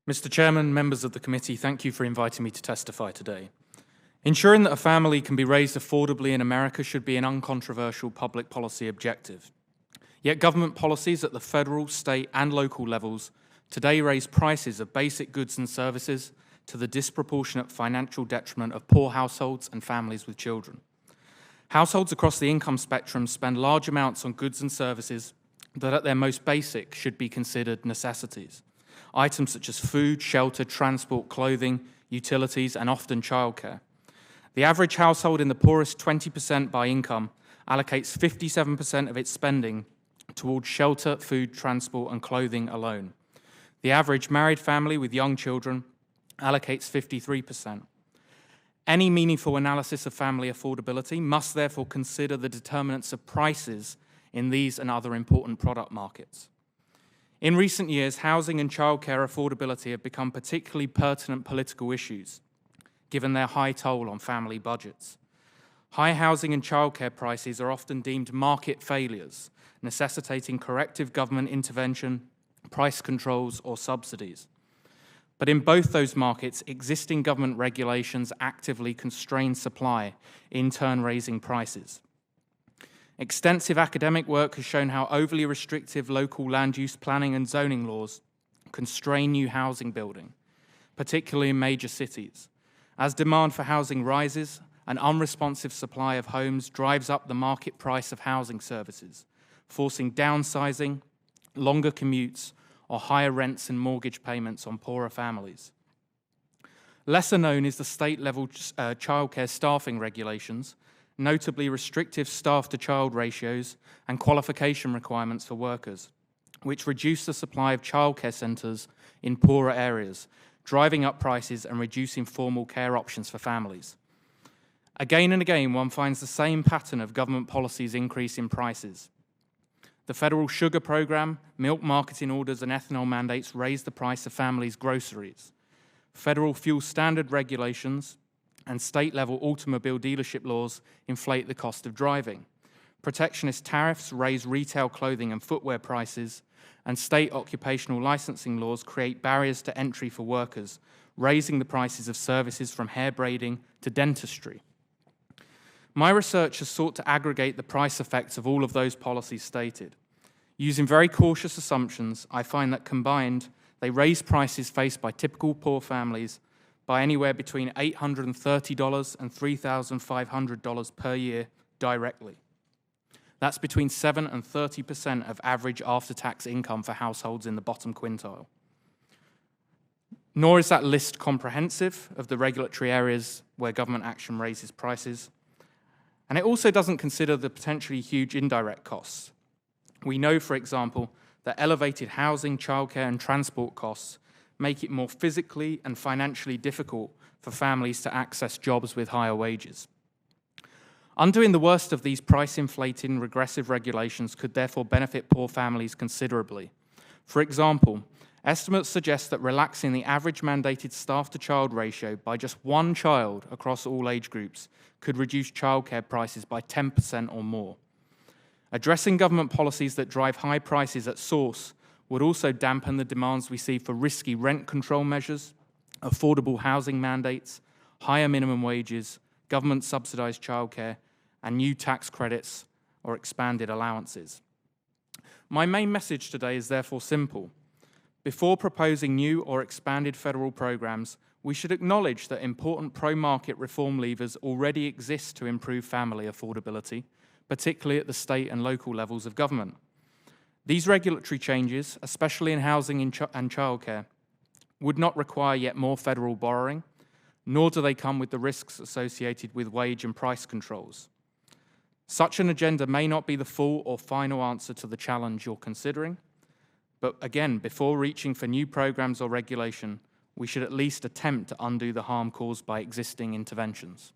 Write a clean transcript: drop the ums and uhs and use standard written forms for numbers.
Mr. Chairman, members of the committee, thank you for inviting me to testify today. Ensuring that a family can be raised affordably in America should be an uncontroversial public policy objective. Yet government policies at the federal, state and local levels today raise prices of basic goods and services to the disproportionate financial detriment of poor households and families with children. Households across the income spectrum spend large amounts on goods and services that at their most basic should be considered necessities. Items such as food, shelter, transport, clothing, utilities, and often childcare. The average household in the poorest 20% by income allocates 57% of its spending towards shelter, food, transport, and clothing alone. The average married family with young children allocates 53%. Any meaningful analysis of family affordability must therefore consider the determinants of prices in these and other important product markets. In recent years, housing and childcare affordability have become particularly pertinent political issues, given their high toll on family budgets. High housing and childcare prices are often deemed market failures, necessitating corrective government intervention, price controls, or subsidies. But in both those markets, existing government regulations actively constrain supply, in turn raising prices. Extensive academic work has shown how overly restrictive local land use planning and zoning laws constrain new housing building, particularly in major cities. As demand for housing rises, an unresponsive supply of homes drives up the market price of housing services, forcing downsizing, longer commutes, or higher rents and mortgage payments on poorer families. Lesser known is the state-level childcare staffing regulations, notably restrictive staff-to-child ratios and qualification requirements for workers, which reduce the supply of childcare centres in poorer areas, driving up prices and reducing formal care options for families. Again and again, one finds the same pattern of government policies increasing prices. The federal sugar program, milk marketing orders and ethanol mandates raise the price of families' groceries. Federal fuel standard regulations and state-level automobile dealership laws inflate the cost of driving. Protectionist tariffs raise retail clothing and footwear prices, and state occupational licensing laws create barriers to entry for workers, raising the prices of services from hair braiding to dentistry. My research has sought to aggregate the price effects of all of those policies stated. Using very cautious assumptions, I find that combined, they raise prices faced by typical poor families by anywhere between $830 and $3,500 per year directly. That's between 7 and 30% of average after-tax income for households in the bottom quintile. Nor is that list comprehensive of the regulatory areas where government action raises prices. And it also doesn't consider the potentially huge indirect costs. We know, for example, that elevated housing, childcare, and transport costs make it more physically and financially difficult for families to access jobs with higher wages. Undoing the worst of these price-inflating regressive regulations could therefore benefit poor families considerably. For example, estimates suggest that relaxing the average mandated staff-to-child ratio by just one child across all age groups could reduce childcare prices by 10% or more. Addressing government policies that drive high prices at source would also dampen the demands we see for risky rent control measures, affordable housing mandates, higher minimum wages, government-subsidized childcare, and new tax credits or expanded allowances. My main message today is therefore simple. Before proposing new or expanded federal programs, we should acknowledge that important pro-market reform levers already exist to improve family affordability, particularly at the state and local levels of government. These regulatory changes, especially in housing and childcare, would not require yet more federal borrowing, nor do they come with the risks associated with wage and price controls. Such an agenda may not be the full or final answer to the challenge you're considering, but again, before reaching for new programs or regulation, we should at least attempt to undo the harm caused by existing interventions.